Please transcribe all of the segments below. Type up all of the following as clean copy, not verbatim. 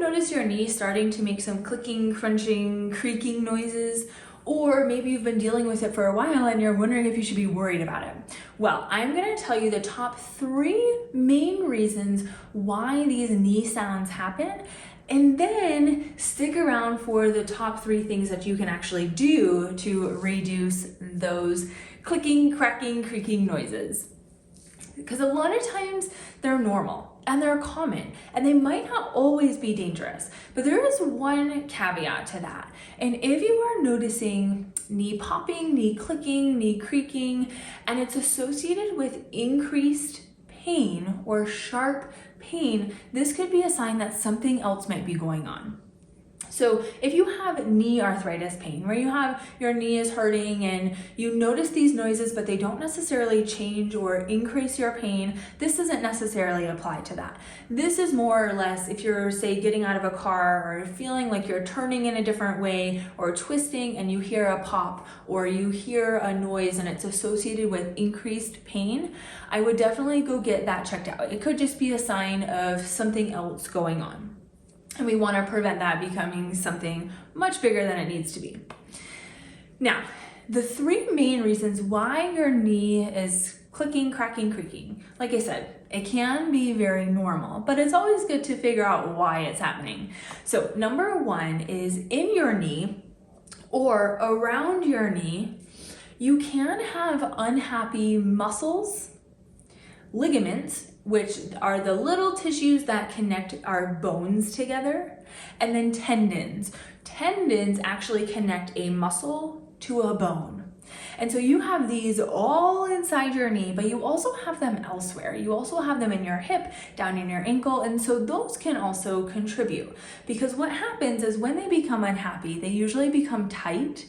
notice your knee starting to make some clicking, crunching, creaking noises? Or maybe you've been dealing with it for a while and you're wondering if you should be worried about it. Well, I'm gonna tell you the top 3 main reasons why these knee sounds happen, and then stick around for the top 3 things that you can actually do to reduce those clicking, cracking, creaking noises. Because a lot of times they're normal and they're common and they might not always be dangerous, but there is one caveat to that. And if you are noticing knee popping, knee clicking, knee creaking, and it's associated with increased pain or sharp pain, this could be a sign that something else might be going on. So if you have knee arthritis pain, where you have your knee is hurting and you notice these noises, but they don't necessarily change or increase your pain, this doesn't necessarily apply to that. This is more or less if you're, say, getting out of a car or feeling like you're turning in a different way or twisting and you hear a pop or you hear a noise and it's associated with increased pain, I would definitely go get that checked out. It could just be a sign of something else going on. And we want to prevent that becoming something much bigger than it needs to be. Now, the 3 main reasons why your knee is clicking, cracking, creaking. Like I said, it can be very normal, but it's always good to figure out why it's happening. So number 1 is in your knee or around your knee, you can have unhappy muscles, ligaments, which are the little tissues that connect our bones together, and then tendons. Tendons actually connect a muscle to a bone. And so you have these all inside your knee, but you also have them elsewhere. You also have them in your hip, down in your ankle, and so those can also contribute. Because what happens is when they become unhappy, they usually become tight,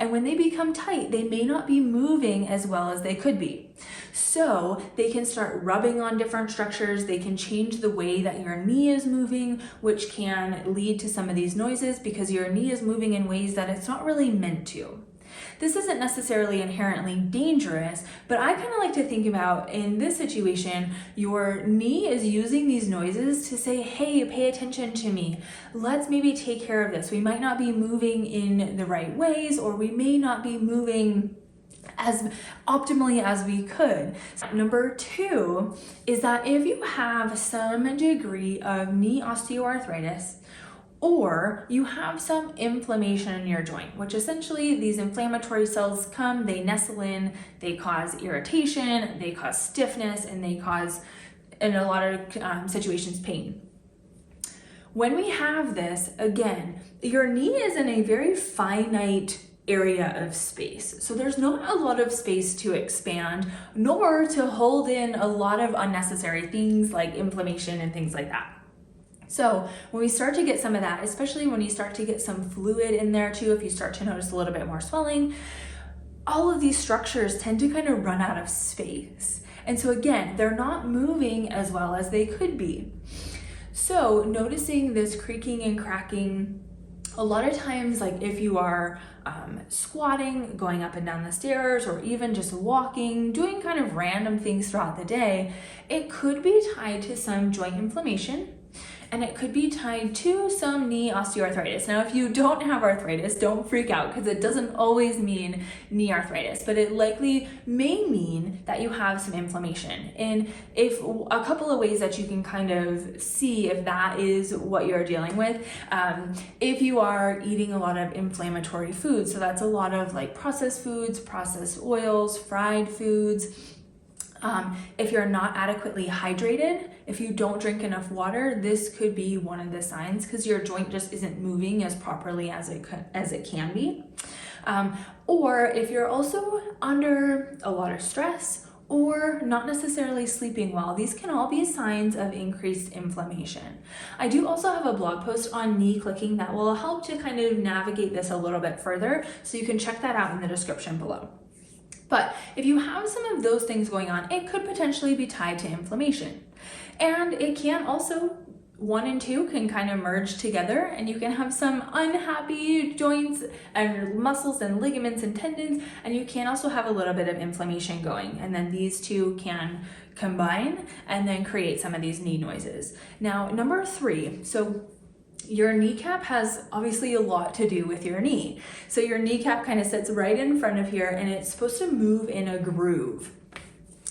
and when they become tight, they may not be moving as well as they could be. So they can start rubbing on different structures, they can change the way that your knee is moving, which can lead to some of these noises because your knee is moving in ways that it's not really meant to. This isn't necessarily inherently dangerous, but I kind of like to think about in this situation, your knee is using these noises to say, hey, pay attention to me. Let's maybe take care of this. We might not be moving in the right ways, or we may not be moving as optimally as we could. Number 2 is that if you have some degree of knee osteoarthritis, or you have some inflammation in your joint, which essentially these inflammatory cells come, they nestle in, they cause irritation, they cause stiffness, and they cause, in a lot of situations, pain. When we have this, again, your knee is in a very finite area of space. So there's not a lot of space to expand, nor to hold in a lot of unnecessary things like inflammation and things like that. So when we start to get some of that, especially when you start to get some fluid in there too, if you start to notice a little bit more swelling, all of these structures tend to kind of run out of space. And so again, they're not moving as well as they could be. So noticing this creaking and cracking, a lot of times, like if you are squatting, going up and down the stairs, or even just walking, doing kind of random things throughout the day, it could be tied to some joint inflammation. And it could be tied to some knee osteoarthritis. Now, if you don't have arthritis, don't freak out, because it doesn't always mean knee arthritis, but it likely may mean that you have some inflammation. And if a couple of ways that you can kind of see if that is what you're dealing with, if you are eating a lot of inflammatory foods, so that's a lot of like processed foods, processed oils, fried foods. If you're not adequately hydrated, if you don't drink enough water, this could be one of the signs, because your joint just isn't moving as properly as it can be. Or if you're also under a lot of stress or not necessarily sleeping well, these can all be signs of increased inflammation. I do also have a blog post on knee clicking that will help to kind of navigate this a little bit further, so you can check that out in the description below. But if you have some of those things going on, it could potentially be tied to inflammation. And it can also, 1 and 2 can kind of merge together, and you can have some unhappy joints and muscles and ligaments and tendons, and you can also have a little bit of inflammation going. And then these 2 can combine and then create some of these knee noises. Now, number 3, so Your kneecap has obviously a lot to do with your knee. So your kneecap kind of sits right in front of here, and it's supposed to move in a groove,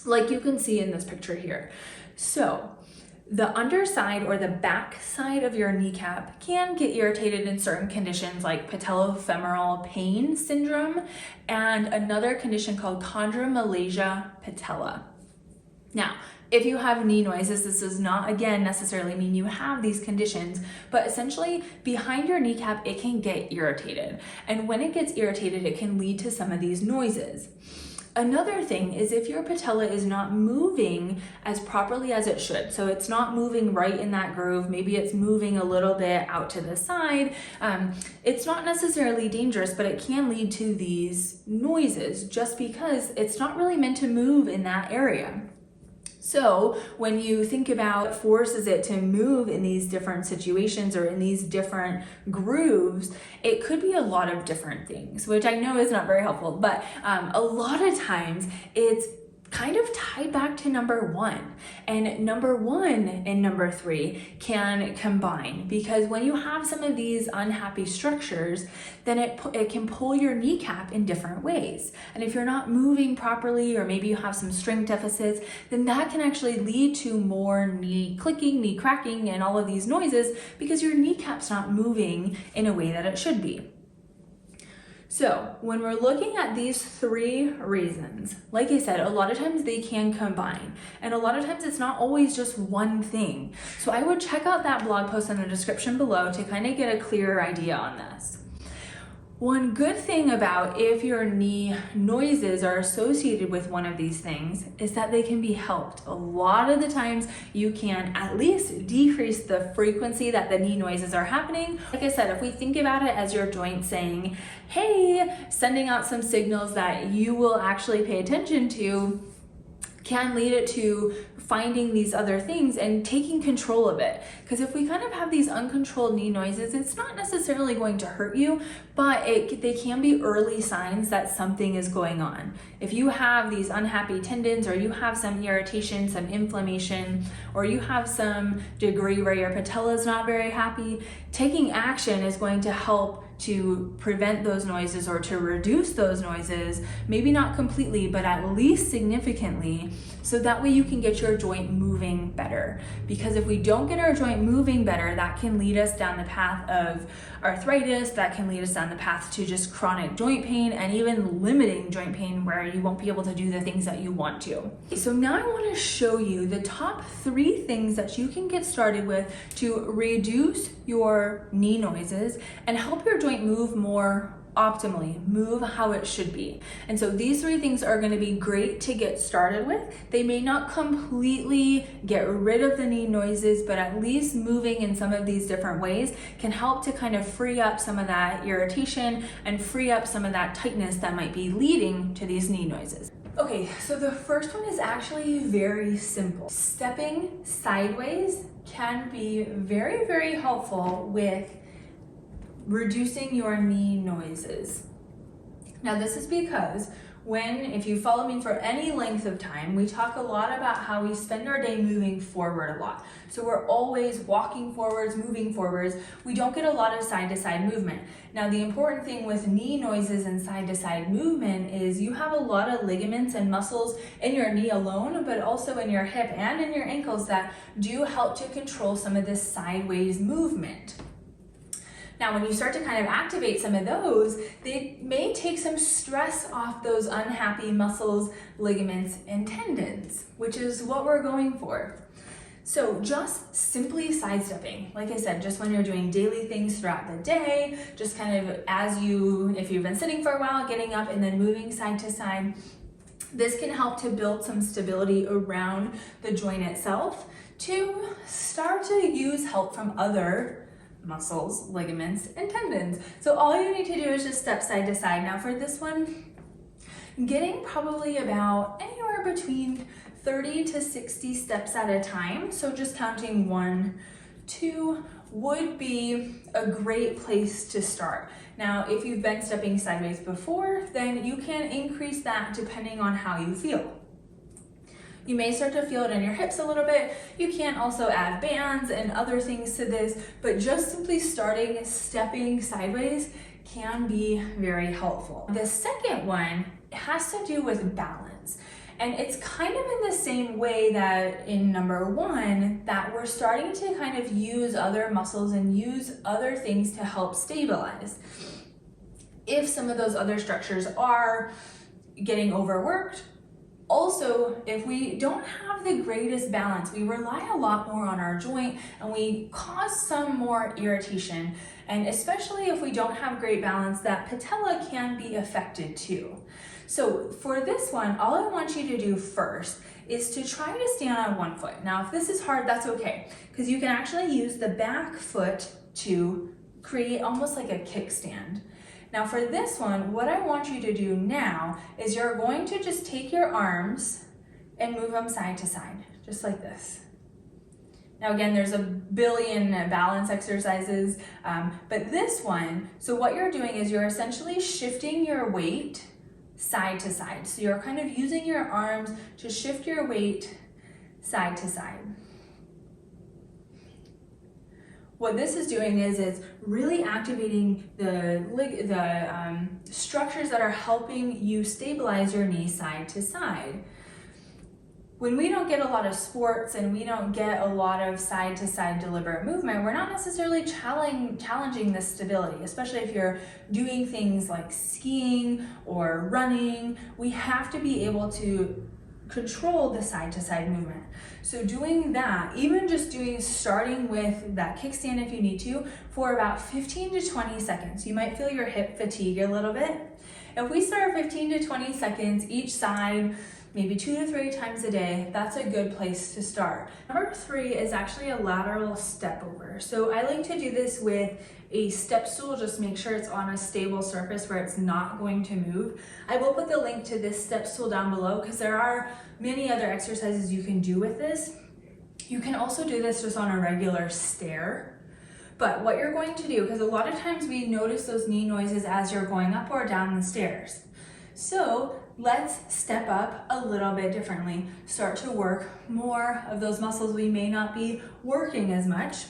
like you can see in this picture here. So the underside or the back side of your kneecap can get irritated in certain conditions like patellofemoral pain syndrome and another condition called chondromalacia patella. Now, if you have knee noises, this does not, again, necessarily mean you have these conditions, but essentially behind your kneecap, it can get irritated. And when it gets irritated, it can lead to some of these noises. Another thing is if your patella is not moving as properly as it should, so it's not moving right in that groove, maybe it's moving a little bit out to the side, it's not necessarily dangerous, but it can lead to these noises just because it's not really meant to move in that area. So when you think about what forces it to move in these different situations or in these different grooves, it could be a lot of different things, which I know is not very helpful, but a lot of times it's kind of tied back to number one. And number one and number three can combine, because when you have some of these unhappy structures, then it can pull your kneecap in different ways. And if you're not moving properly, or maybe you have some strength deficits, then that can actually lead to more knee clicking, knee cracking, and all of these noises because your kneecap's not moving in a way that it should be. So when we're looking at these three reasons, like I said, a lot of times they can combine, and a lot of times it's not always just one thing. So I would check out that blog post in the description below to kind of get a clearer idea on this. One good thing about if your knee noises are associated with one of these things is that they can be helped. A lot of the times you can at least decrease the frequency that the knee noises are happening. Like I said, if we think about it as your joint saying, hey, sending out some signals that you will actually pay attention to, can lead it to finding these other things and taking control of it. Because if we kind of have these uncontrolled knee noises, it's not necessarily going to hurt you, but they can be early signs that something is going on. If you have these unhappy tendons, or you have some irritation, some inflammation, or you have some degree where your patella is not very happy, taking action is going to help to prevent those noises or to reduce those noises, maybe not completely, but at least significantly, so that way you can get your joint moving better. Because if we don't get our joint moving better, that can lead us down the path of arthritis, that can lead us down the path to just chronic joint pain, and even limiting joint pain where you won't be able to do the things that you want to. So now I want to show you the top 3 things that you can get started with to reduce your knee noises and help your joint move more optimally, move how it should be. And so these 3 things are going to be great to get started with. They may not completely get rid of the knee noises, but at least moving in some of these different ways can help to kind of free up some of that irritation and free up some of that tightness that might be leading to these knee noises. Okay, so the first one is actually very simple. Stepping sideways can be very, very helpful with reducing your knee noises. Now this is because if you follow me for any length of time, we talk a lot about how we spend our day moving forward a lot. So we're always walking forwards, moving forwards. We don't get a lot of side-to-side movement. Now the important thing with knee noises and side-to-side movement is you have a lot of ligaments and muscles in your knee alone, but also in your hip and in your ankles that do help to control some of this sideways movement. Now, when you start to kind of activate some of those, they may take some stress off those unhappy muscles, ligaments, and tendons, which is what we're going for. So just simply sidestepping, like I said, just when you're doing daily things throughout the day, just kind of if you've been sitting for a while, getting up and then moving side to side, this can help to build some stability around the joint itself to start to use help from other muscles, ligaments, and tendons. So all you need to do is just step side to side. Now for this one, getting probably about anywhere between 30 to 60 steps at a time. So just counting 1, 2 would be a great place to start. Now, if you've been stepping sideways before, then you can increase that depending on how you feel. You may start to feel it in your hips a little bit. You can also add bands and other things to this, but just simply starting stepping sideways can be very helpful. The second one has to do with balance. And it's kind of in the same way that in number one, that we're starting to kind of use other muscles and use other things to help stabilize. If some of those other structures are getting overworked, also, if we don't have the greatest balance, we rely a lot more on our joint and we cause some more irritation. And especially if we don't have great balance, that patella can be affected too. So for this one, all I want you to do first is to try to stand on one foot. Now, if this is hard, that's okay, because you can actually use the back foot to create almost like a kickstand. Now for this one, what I want you to do now is you're going to just take your arms and move them side to side, just like this. Now again, there's a billion balance exercises, but this one, so what you're doing is you're essentially shifting your weight side to side. So you're kind of using your arms to shift your weight side to side. What this is doing is it's really activating the structures that are helping you stabilize your knee side to side. When we don't get a lot of sports and we don't get a lot of side to side deliberate movement, we're not necessarily challenging this stability, especially if you're doing things like skiing or running. We have to be able to control the side to side movement. So doing that, even just starting with that kickstand if you need to, for about 15 to 20 seconds. You might feel your hip fatigue a little bit. If we start 15 to 20 seconds each side, maybe 2 to 3 times a day, that's a good place to start. Number 3 is actually a lateral step over. So I like to do this with a step stool, just make sure it's on a stable surface where it's not going to move. I will put the link to this step stool down below because there are many other exercises you can do with this. You can also do this just on a regular stair. But what you're going to do, because a lot of times we notice those knee noises as you're going up or down the stairs. So let's step up a little bit differently. Start to work more of those muscles we may not be working as much.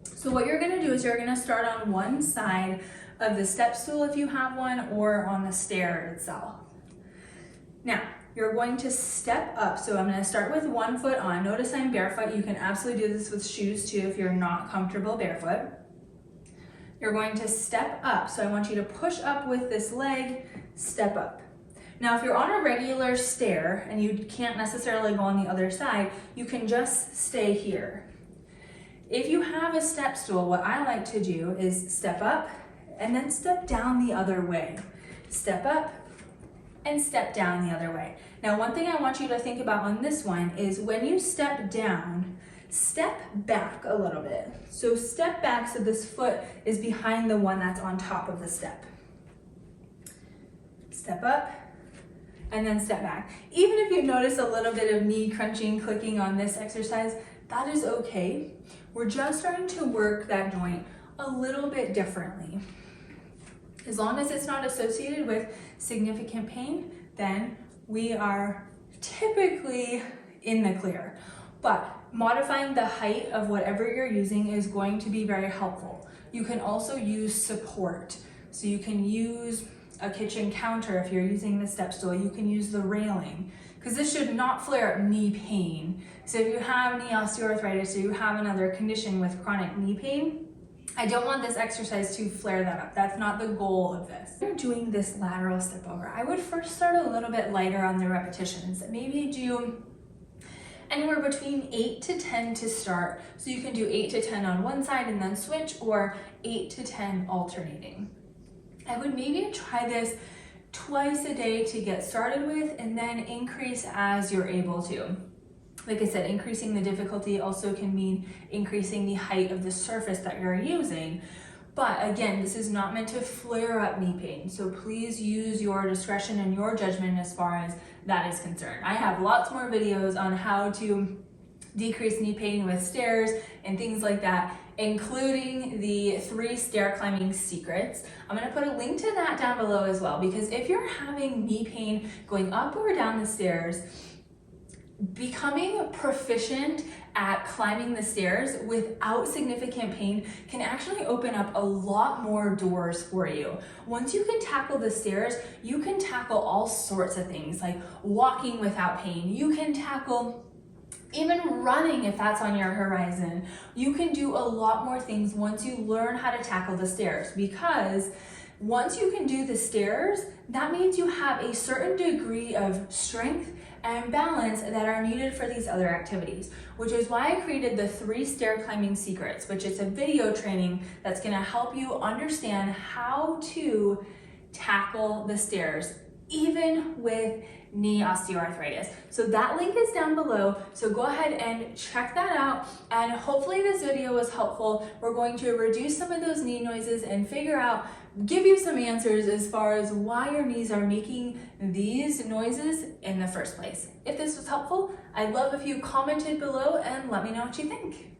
So what you're gonna do is you're gonna start on one side of the step stool if you have one, or on the stair itself. Now, you're going to step up. So I'm gonna start with one foot on. Notice I'm barefoot. You can absolutely do this with shoes too if you're not comfortable barefoot. You're going to step up. So I want you to push up with this leg, step up. Now, if you're on a regular stair and you can't necessarily go on the other side, you can just stay here. If you have a step stool, what I like to do is step up and then step down the other way. Step up and step down the other way. Now, one thing I want you to think about on this one is when you step down, step back a little bit. So step back so this foot is behind the one that's on top of the step. Step up and then step back. Even if you notice a little bit of knee crunching, clicking on this exercise, that is okay. We're just starting to work that joint a little bit differently. As long as it's not associated with significant pain, then we are typically in the clear. But modifying the height of whatever you're using is going to be very helpful. You can also use support. So you can use a kitchen counter if you're using the step stool. You can use the railing, because this should not flare up knee pain. So if you have knee osteoarthritis or you have another condition with chronic knee pain, I don't want this exercise to flare that up. That's not the goal of this. If you're doing this lateral step over, I would first start a little bit lighter on the repetitions. Maybe do anywhere between 8 to 10 to start. So you can do 8 to 10 on one side and then switch, or 8 to 10 alternating. I would maybe try this twice a day to get started with, and then increase as you're able to. Like I said, increasing the difficulty also can mean increasing the height of the surface that you're using. But again, this is not meant to flare up knee pain. So please use your discretion and your judgment as far as that is concerned. I have lots more videos on how to decrease knee pain with stairs and things like that, including the 3 stair climbing secrets. I'm gonna put a link to that down below as well, because if you're having knee pain going up or down the stairs, becoming proficient at climbing the stairs without significant pain can actually open up a lot more doors for you. Once you can tackle the stairs, you can tackle all sorts of things like walking without pain. You can tackle even running if that's on your horizon. You can do a lot more things once you learn how to tackle the stairs, because once you can do the stairs, that means you have a certain degree of strength and balance that are needed for these other activities, which is why I created the 3 stair climbing secrets, which is a video training that's gonna help you understand how to tackle the stairs, even with knee osteoarthritis. So that link is down below, so go ahead and check that out, and hopefully this video was helpful. We're going to reduce some of those knee noises and give you some answers as far as why your knees are making these noises in the first place. If this was helpful, I'd love if you commented below and let me know what you think.